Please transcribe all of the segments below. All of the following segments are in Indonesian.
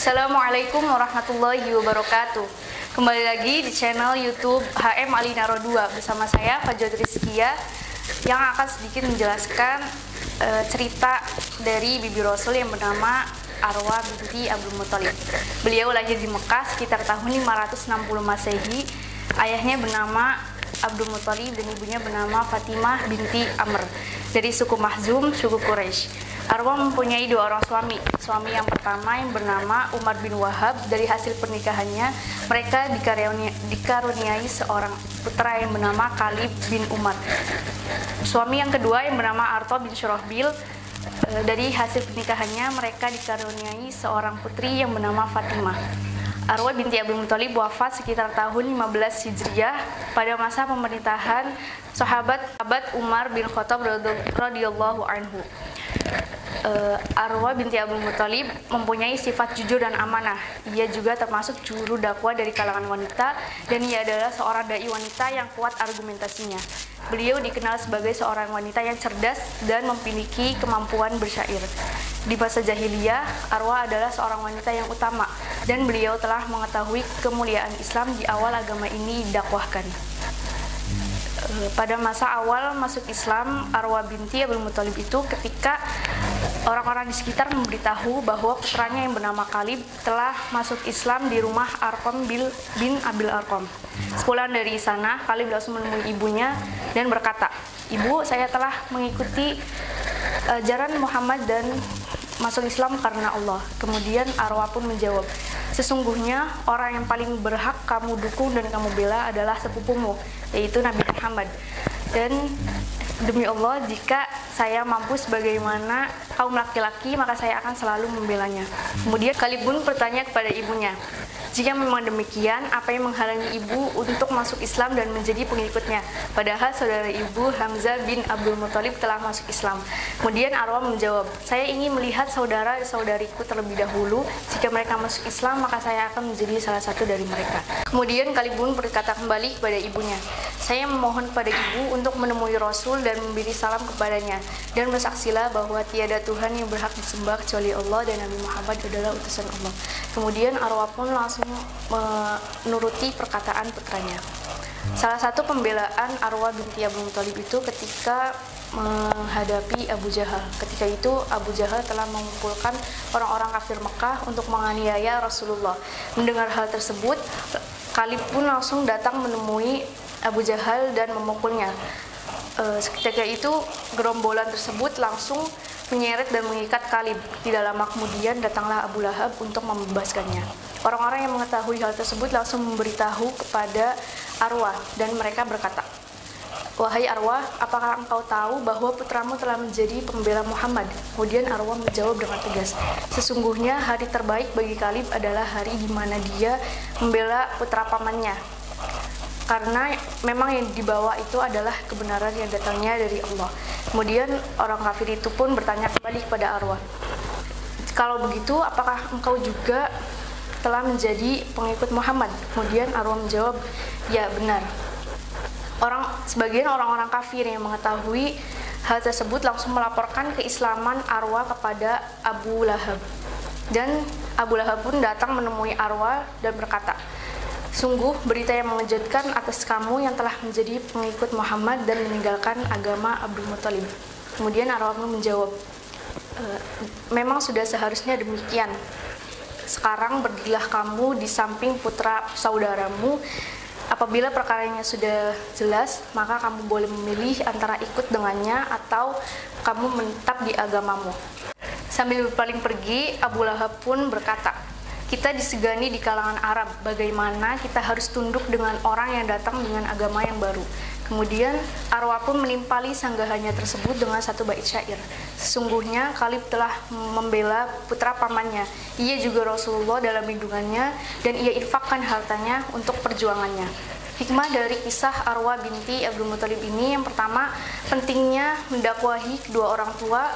Assalamualaikum warahmatullahi wabarakatuh. Kembali lagi di channel YouTube HM Alinaro 2 bersama saya Fajod Rizkia yang akan sedikit menjelaskan cerita dari Bibi Rasul yang bernama Arwah binti Abdul Muthalib. Beliau lahir di Mekah sekitar tahun 560 Masehi. Ayahnya bernama Abdul Muthalib dan ibunya bernama Fatimah binti Amr dari suku Mahzum, suku Quraisy. Arwah mempunyai dua orang suami. Suami yang pertama yang bernama Umar bin Wahab. Dari hasil pernikahannya, mereka dikaruniai seorang putra yang bernama Khalid bin Umar. Suami yang kedua yang bernama Arta bin Syurahbil. Dari hasil pernikahannya, mereka dikaruniai seorang putri yang bernama Fatimah. Arwah binti Abdul Muthalib wafat sekitar tahun 15 Hijriah pada masa pemerintahan sahabat Umar bin Khattab radhiyallahu anhu. Arwah binti Abdul Muthalib mempunyai sifat jujur dan amanah. Ia juga termasuk juru dakwah dari kalangan wanita dan ia adalah seorang dai wanita yang kuat argumentasinya. Beliau dikenal sebagai seorang wanita yang cerdas dan memiliki kemampuan bersyair. Di masa jahiliyah, Arwah adalah seorang wanita yang utama dan beliau telah mengetahui kemuliaan Islam di awal agama ini didakwahkan. Pada masa awal masuk Islam, Arwah binti Abdul Muthalib itu ketika orang-orang di sekitar memberitahu bahwa putranya yang bernama Khalid telah masuk Islam di rumah Arqam bin Abil Arqam. Sepulang dari sana, Khalid langsung menemui ibunya dan berkata, "Ibu, saya telah mengikuti ajaran Muhammad dan masuk Islam karena Allah." Kemudian Arwah pun menjawab, "Sesungguhnya orang yang paling berhak kamu dukung dan kamu bela adalah sepupumu, yaitu Nabi Muhammad. Dan demi Allah, jika saya mampu sebagaimana kaum laki-laki, maka saya akan selalu membelanya." Kemudian Khalid pun bertanya kepada ibunya, "Jika memang demikian, apa yang menghalangi ibu untuk masuk Islam dan menjadi pengikutnya? Padahal saudara ibu Hamzah bin Abdul Muthalib telah masuk Islam." Kemudian Arwah menjawab, "Saya ingin melihat saudara-saudariku terlebih dahulu. Jika mereka masuk Islam, maka saya akan menjadi salah satu dari mereka." Kemudian Khalid pun berkata kembali kepada ibunya, "Saya memohon pada ibu untuk menemui Rasul dan memberi salam kepadanya, dan bersaksilah bahwa tiada Tuhan yang berhak disembah kecuali Allah dan Nabi Muhammad adalah utusan Allah." Kemudian Arwah pun langsung menuruti perkataan putranya. Salah satu pembelaan Arwah binti Abdul Muthalib itu ketika menghadapi Abu Jahal. Ketika itu Abu Jahal telah mengumpulkan orang-orang kafir Mekah untuk menganiaya Rasulullah. Mendengar hal tersebut, Khalid pun langsung datang menemui Abu Jahal dan memukulnya. Ketika itu gerombolan tersebut langsung menyeret dan mengikat Khalid. Tidak lama kemudian datanglah Abu Lahab untuk membebaskannya. Orang-orang yang mengetahui hal tersebut langsung memberitahu kepada Arwah dan mereka berkata, "Wahai Arwah, apakah engkau tahu bahwa putramu telah menjadi pembela Muhammad?" Kemudian Arwah menjawab dengan tegas, "Sesungguhnya hari terbaik bagi Khalid adalah hari di mana dia membela putra pamannya. Karena memang yang dibawa itu adalah kebenaran yang datangnya dari Allah." Kemudian orang kafir itu pun bertanya kembali kepada Arwah, "Kalau begitu, apakah engkau juga telah menjadi pengikut Muhammad?" Kemudian Arwah menjawab, "Ya, benar." Sebagian orang-orang kafir yang mengetahui hal tersebut langsung melaporkan keislaman Arwah kepada Abu Lahab. Dan Abu Lahab pun datang menemui Arwah dan berkata, "Sungguh berita yang mengejutkan atas kamu yang telah menjadi pengikut Muhammad dan meninggalkan agama Abdul Muthalib." Kemudian Arwah pun menjawab, "Memang sudah seharusnya demikian. Sekarang berdirilah kamu di samping putra saudaramu. Apabila perkaranya sudah jelas, maka kamu boleh memilih antara ikut dengannya atau kamu menetap di agamamu." Sambil berpaling pergi, Abu Lahab pun berkata, "Kita disegani di kalangan Arab, bagaimana kita harus tunduk dengan orang yang datang dengan agama yang baru?" Kemudian Arwah pun menimpali sanggahannya tersebut dengan satu bait syair. "Sesungguhnya Khalid telah membela putra pamannya. Ia juga Rasulullah dalam lindungannya dan ia infakkan hartanya untuk perjuangannya." Hikmah dari kisah Arwah binti Abdul Muthalib ini, yang pertama, pentingnya mendakwahi kedua orang tua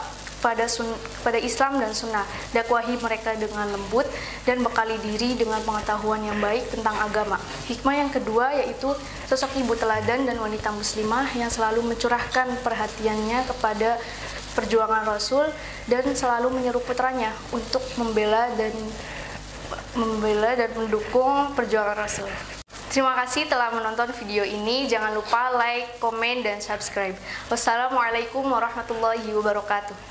pada Islam dan Sunnah. Dakwahi mereka dengan lembut dan bekali diri dengan pengetahuan yang baik tentang agama. Hikmah yang kedua yaitu sosok ibu teladan dan wanita muslimah yang selalu mencurahkan perhatiannya kepada perjuangan Rasul dan selalu menyeru putranya untuk membela dan membela dan mendukung perjuangan Rasul. Terima kasih telah menonton video ini. Jangan lupa like, komen, dan subscribe. Wassalamualaikum warahmatullahi wabarakatuh.